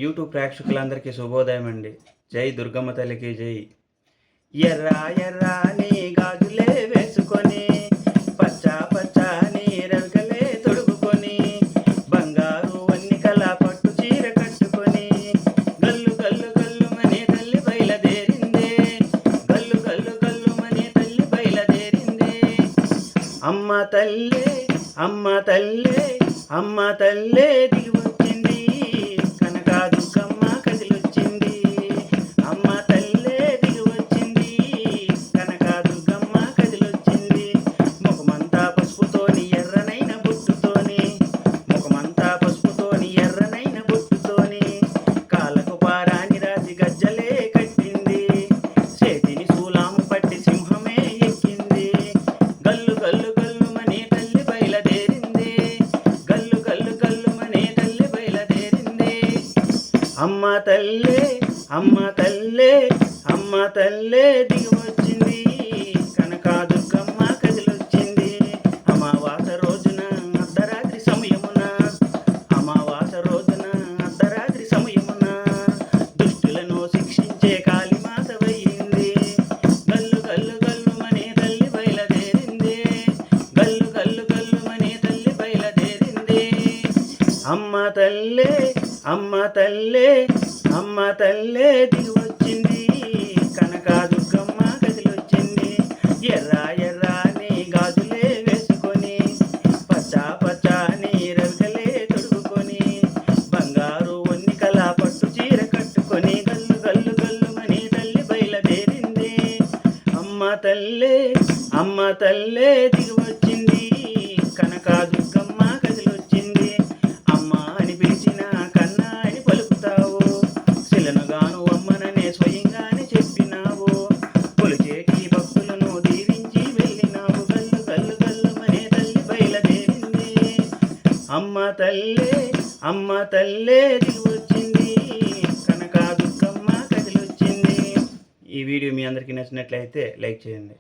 YouTube ప్రేక్షకులందరికీ శుభోదయం అండి. జై దుర్గమ్మ తల్లికి జై. ఎర్ర ఎర్రని గాజులే వేసుకొని పచ్చ పచ్చని రవికలే తొడుగుకొని బంగారు వన్నికల పట్టు చీర కట్టుకొని గల్లు గల్లు గల్లుమనే తల్లి బయలుదేరిందే, గల్లు గల్లు గల్లుమనే తల్లి బయలుదేరిందే. అమ్మ తల్లే అమ్మ తల్లే అమ్మ తల్లే దిగి వచ్చింది, కనక దుర్గమ్మ కదిలొచ్చింది. అమ్మ తల్లే దిగి వచ్చింది, కనక దుర్గమ్మ కదిలొచ్చింది. ముఖమంతా పసుపుతోని ఎర్రనైన బొట్టుతోని, ముఖమంతా పసుపుతోని ఎర్రనైన బొట్టుతోని కాళ్ళకు పారాని రాసి గజ్జలే కట్టింది, చేతిని శూలాము పట్టి సింహమే ఎక్కింది. గల్లు గల్లు గల్లుమనే తల్లి బయలుదేరింది, గల్లు గల్లు గల్లుమనే తల్లి బయలుదేరింది. అమ్మ తల్లే అమ్మ తల్లే అమ్మ తల్లే దిగి వచ్చింది, కనక దుర్గమ్మ కదిలొచ్చింది. అమావాస రోజున అర్ధరాత్రి సమయమున, అమావాస రోజున అర్ధరాత్రి సమయమున దుష్టులను శిక్షించే కాళీమాత వయ్యింది. గల్లు గల్లు గల్లుమనే తల్లి బయలుదేరింది, గల్లు గల్లు గల్లుమనే తల్లి బయలుదేరింది. అమ్మ తల్లే అమ్మ తల్లే అమ్మ తల్లే దిగి వచ్చింది, కనక దుర్గమ్మ కదిలొచ్చింది. ఎర్ర ఎర్రని గాజులే వేసుకొని పచ్చ పచ్చని రవికలే తొడుగుకొని బంగారు వన్నికల పట్టు చీర కట్టుకొని గల్లు గల్లు గల్లుమని తల్లి బయలుదేరింది. అమ్మ తల్లే అమ్మ తల్లే దిగి వచ్చింది, కనక దుర్గమ్మ కదిలొచ్చింది. అమ్మ అని పిలిచిన కన్నా అని పలుకుతావు, శిలనుగాను అమ్మననే స్వయంగానే చెప్పినావు, కొలిచేటి భక్తులను దీవించి వెళ్ళినావు. గల్లు గల్లు గల్లుమనే తల్లి బయలుదేరింది. అమ్మ తల్లే అమ్మ తల్లే దిగి వచ్చింది, కనక దుర్గమ్మ కదిలొచ్చింది. ఈ వీడియో మీ అందరికీ నచ్చినట్లయితే లైక్ చేయండి.